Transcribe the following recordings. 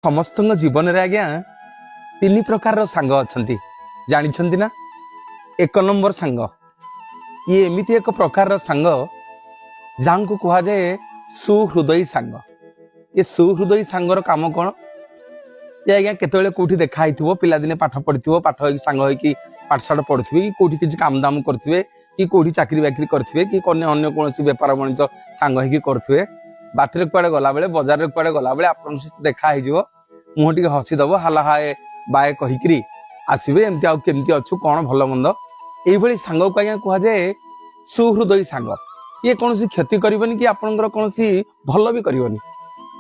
समस्त जीवन रे आज्ञा तीन प्रकार सांग अच्छा जानी ना। एक नंबर सांग ये एमती एक प्रकार सांग जहाँ को कह जाए सुहृदयी सांग। ये सुहृदयी सांगर काम कौन ये आज्ञा केतले कौटी देखाई पिलादिने पाठ पढ़ी पाठ सांग होगी पाठशाठ पढ़ुवे कि कौटी किसी काम दाम करुवे कि कौटी चाकरी बाकरी करुवे कि अन्य कौन बेपार वाणिज्य सांग होगी करुवे बाटर कुआड़े गला बेले बजार कुआड़े गला बेले आपन सहित देखा हो मुह टी हसीदब हाला हाए बाए कहीकि आसवे एमती आउ केमती अच्छु कौन भल मंद ये सांग को आज्ञा कह जाए सुहृदयी सांग। ये कौन क्षति करनी कि आपंकर कौन भल भी करनी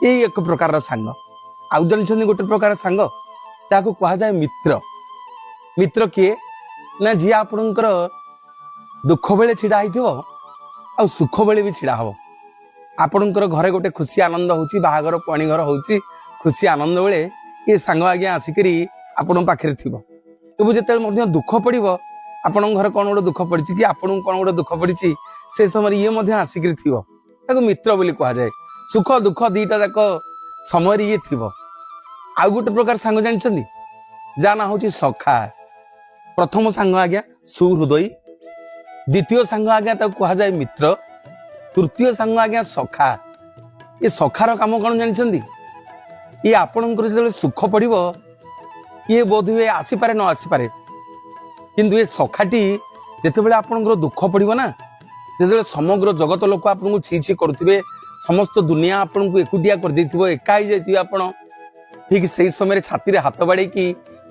यही एक प्रकार सांग। आउ जानी गोटे प्रकार सांग ताको कह जाए मित्र। मित्र किए ना जी आपणकर दुख बेले छिड़ा हो सुख बेले भी छिड़ा हम आपणकर घरे गोटे खुशी आनंद होची बाहागर पाणी घर होची खुशी आनंद बेले ये सांग आज्ञा आसिक आपण पाखे थी तबु जो दुख पड़ो आपण घर कौन गोटे दुख पड़ी कि आपन कौन गोटे दुख पड़ी से समय ये आसिक थी मित्र बोली कह जाए। सुख दुख दीटा जाक समय ये थी। आउ गोटे प्रकार सांग जानी जहाँ ना हूँ सखा। प्रथम सांग आज्ञा सुहृदयी द्वितीय सांग आज्ञा कह जाए मित्र तृतीय सांग आज्ञा सखा। ये सखार काम कौन जानी ये आपणकर जो सुख पड़ो ये बोध हुए आसीपे न आसीपे किंतु ये सखाटी जिते आपणकर दुख पड़ो ना जो समग्र जगत लोक आपको छी छी करुवे समस्त दुनिया आपन को एकुटिया कर देथिबो एका ही जाइथिबे आपण ठीक से समय छाती रे हाथ बाड़े कि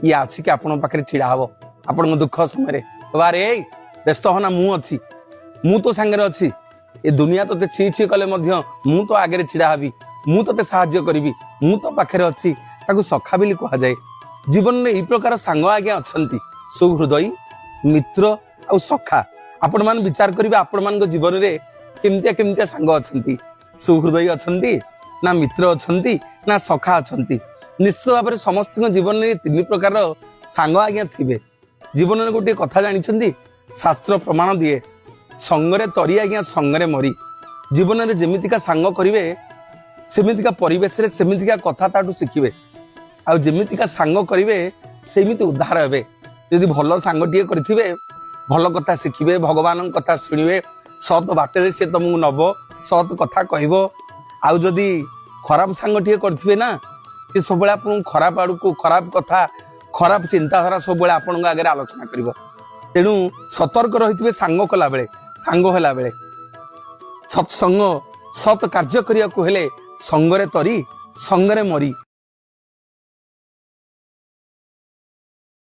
ये आसिक आपण पाखे छिड़ा हबो आपण दुख समय बारे व्यस्त होना मु अच्छी मु तो सांगे अच्छी ये दुनिया तो छी छी कले मध्य मु तो आगे छिड़ा हबी मु तो साहाय्य करी मु तो पाखे अच्छी ताकू सखा बोली कह जाए। जीवन में यही प्रकार सांग आज्ञा अच्छा सुहृदयी मित्र और सखा। आपण मान विचार करेंगे आपण मान जीवन में केमतिया केमतिया सांग अच्छा सुहृदयी अच्छा ना मित्र अच्छा ना सखा अच्छा। निश्चित भाव में समस्त जीवन में तीन प्रकार सांग आज्ञा थे। जीवन में गोटे कथा जानी शास्त्र प्रमाण दिए संगरे तरी आज्ञा संगरे मरी। जीवन में जमीतिका सांग करेंगे सेमितिका परिवेश रे सेमितिका कथा ताठू शिखिबे आ जेमितिका सांग करेंगे सेमिति उद्धार हेबे। यदि भल सांगटे करेंगे भल कथा शिखिबे भगवान कथा शुणिबे सत बाटे से तुमको नब सत कथा कहब। आउ जदि खराब सांगटे करेंगे ना सी सब खराब आड़ को खराब कथा खराब चिंताधारा सब आपण आगे आलोचना कर। तेणु सतर्क रही सांग कला बेले सांग होला बेले सत्संग सत कार्य करने को हेले संगरे तरी संगरे मरी।